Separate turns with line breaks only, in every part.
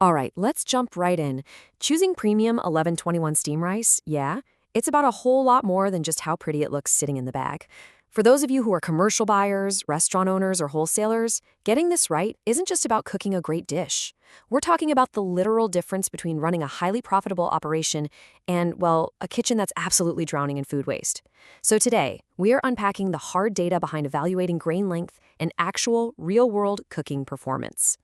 All right, let's jump right in. Choosing premium 1121 steam rice, yeah, it's about a whole lot more than just how pretty it looks sitting in the bag. For those of you who are commercial buyers, restaurant owners, or wholesalers, getting this right isn't just about cooking a great dish. We're talking about the literal difference between running a highly profitable operation and, well, a kitchen that's absolutely drowning in food waste. So today, we are unpacking the hard data behind evaluating grain length and actual, real-world cooking performance.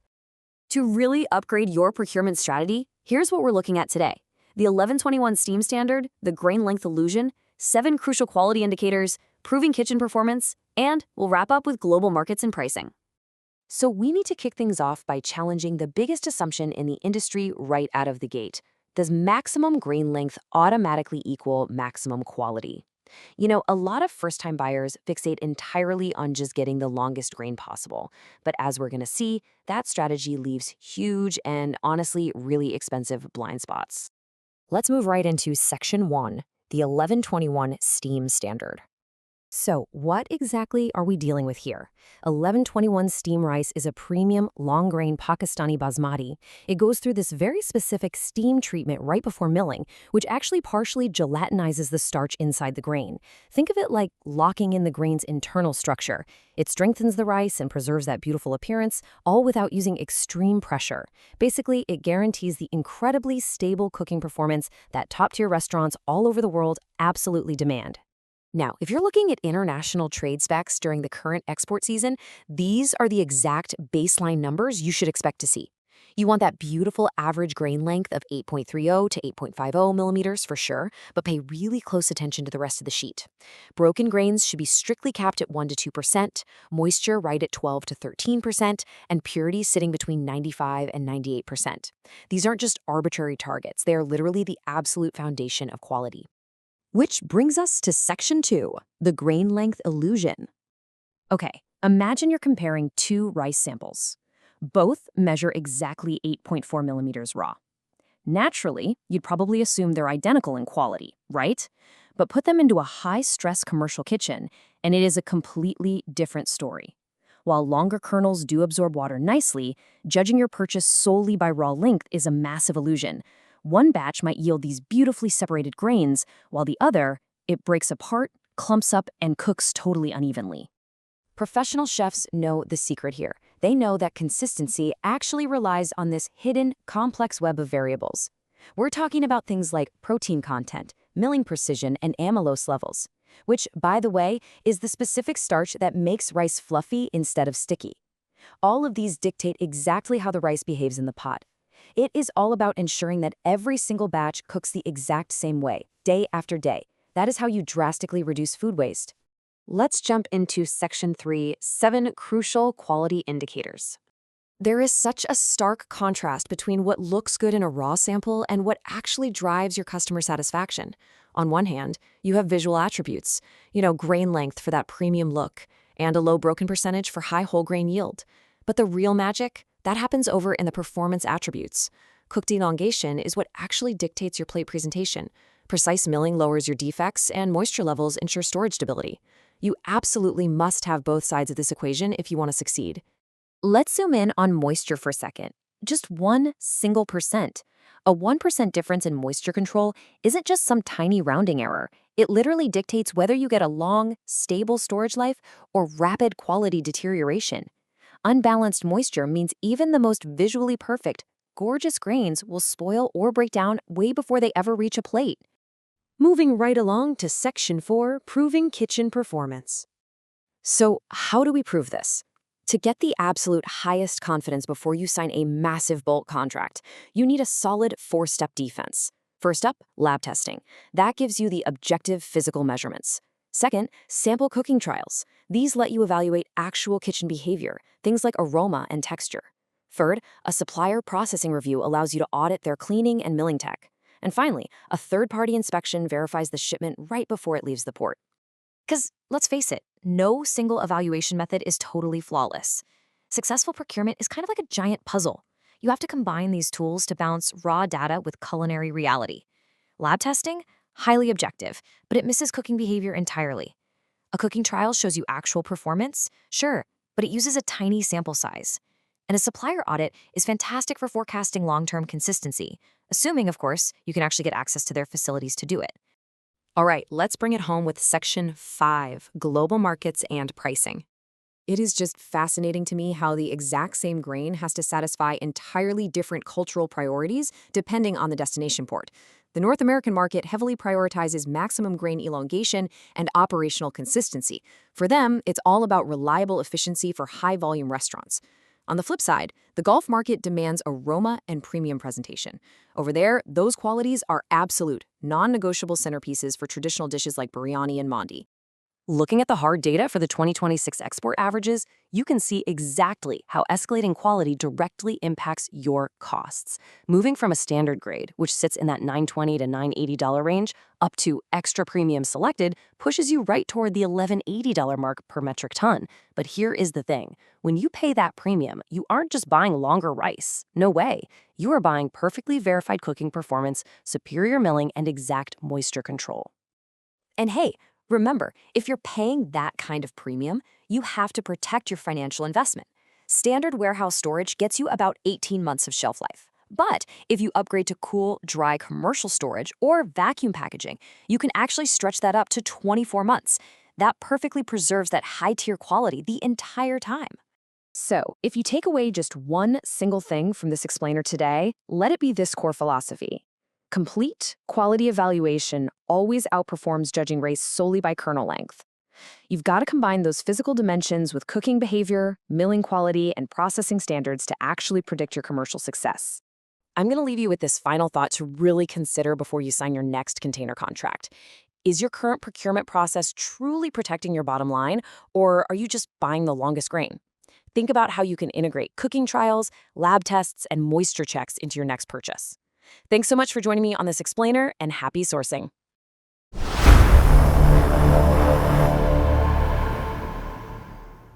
To really upgrade your procurement strategy, here's what we're looking at today. The 1121 STEAM standard, the grain length illusion, 7 crucial quality indicators, proving kitchen performance, and we'll wrap up with global markets and pricing. So we need to kick things off by challenging the biggest assumption in the industry right out of the gate. Does maximum grain length automatically equal maximum quality? You know, a lot of first-time buyers fixate entirely on just getting the longest grain possible. But as we're going to see, that strategy leaves huge and honestly really expensive blind spots. Let's move right into Section 1, the 1121 STEAM standard. So, what exactly are we dealing with here? 1121 steam rice is a premium, long-grain Pakistani Basmati. It goes through this very specific steam treatment right before milling, which actually partially gelatinizes the starch inside the grain. Think of it like locking in the grain's internal structure. It strengthens the rice and preserves that beautiful appearance, all without using extreme pressure. Basically, it guarantees the incredibly stable cooking performance that top-tier restaurants all over the world absolutely demand. Now, if you're looking at international trade specs during the current export season, these are the exact baseline numbers you should expect to see. You want that beautiful average grain length of 8.30 to 8.50 millimeters for sure, but pay really close attention to the rest of the sheet. Broken grains should be strictly capped at 1 to 2%, moisture right at 12 to 13%, and purity sitting between 95 and 98%. These aren't just arbitrary targets, they are literally the absolute foundation of quality. Which brings us to Section 2, the grain length illusion. Okay, imagine you're comparing 2 rice samples. Both measure exactly 8.4 millimeters raw. Naturally, you'd probably assume they're identical in quality, right? But put them into a high-stress commercial kitchen, and it is a completely different story. While longer kernels do absorb water nicely, judging your purchase solely by raw length is a massive illusion. One batch might yield these beautifully separated grains, while the other, it breaks apart, clumps up, and cooks totally unevenly. Professional chefs know the secret here. They know that consistency actually relies on this hidden, complex web of variables. We're talking about things like protein content, milling precision, and amylose levels, which, by the way, is the specific starch that makes rice fluffy instead of sticky. All of these dictate exactly how the rice behaves in the pot. It is all about ensuring that every single batch cooks the exact same way, day after day. That is how you drastically reduce food waste. Let's jump into Section 3, 7 crucial quality indicators. There is such a stark contrast between what looks good in a raw sample and what actually drives your customer satisfaction. On one hand, you have visual attributes, grain length for that premium look, and a low broken percentage for high whole grain yield. But the real magic? That happens over in the performance attributes. Cooked elongation is what actually dictates your plate presentation. Precise milling lowers your defects, and moisture levels ensure storage stability. You absolutely must have both sides of this equation if you want to succeed. Let's zoom in on moisture for a second. Just 1 single percent. A 1% difference in moisture control isn't just some tiny rounding error. It literally dictates whether you get a long, stable storage life or rapid quality deterioration. Unbalanced moisture means even the most visually perfect, gorgeous grains will spoil or break down way before they ever reach a plate. Moving right along to Section 4, proving kitchen performance. So, how do we prove this? To get the absolute highest confidence before you sign a massive bulk contract, you need a solid 4-step defense. First up, lab testing. That gives you the objective physical measurements. Second, sample cooking trials. These let you evaluate actual kitchen behavior, things like aroma and texture. Third, a supplier processing review allows you to audit their cleaning and milling tech. And finally, a third-party inspection verifies the shipment right before it leaves the port. Because, let's face it, no single evaluation method is totally flawless. Successful procurement is kind of like a giant puzzle. You have to combine these tools to balance raw data with culinary reality. Lab testing? Highly objective, but it misses cooking behavior entirely. A cooking trial shows you actual performance? Sure, but it uses a tiny sample size. And a supplier audit is fantastic for forecasting long-term consistency, assuming, of course, you can actually get access to their facilities to do it. All right, let's bring it home with Section 5, Global Markets and Pricing. It is just fascinating to me how the exact same grain has to satisfy entirely different cultural priorities depending on the destination port. The North American market heavily prioritizes maximum grain elongation and operational consistency. For them, it's all about reliable efficiency for high-volume restaurants. On the flip side, the Gulf market demands aroma and premium presentation. Over there, those qualities are absolute, non-negotiable centerpieces for traditional dishes like biryani and mandi. Looking at the hard data for the 2026 export averages, you can see exactly how escalating quality directly impacts your costs. Moving from a standard grade, which sits in that $920 to $980 range, up to extra premium selected, pushes you right toward the $1180 mark per metric ton. But here is the thing. When you pay that premium, you aren't just buying longer rice. No way. You are buying perfectly verified cooking performance, superior milling, and exact moisture control. And hey, remember, if you're paying that kind of premium, you have to protect your financial investment. Standard warehouse storage gets you about 18 months of shelf life. But if you upgrade to cool, dry commercial storage or vacuum packaging, you can actually stretch that up to 24 months. That perfectly preserves that high-tier quality the entire time. So, if you take away just one single thing from this explainer today, let it be this core philosophy. Complete quality evaluation always outperforms judging rice solely by kernel length. You've got to combine those physical dimensions with cooking behavior, milling quality, and processing standards to actually predict your commercial success. I'm going to leave you with this final thought to really consider before you sign your next container contract. Is your current procurement process truly protecting your bottom line, or are you just buying the longest grain? Think about how you can integrate cooking trials, lab tests, and moisture checks into your next purchase. Thanks so much for joining me on this explainer, and happy sourcing.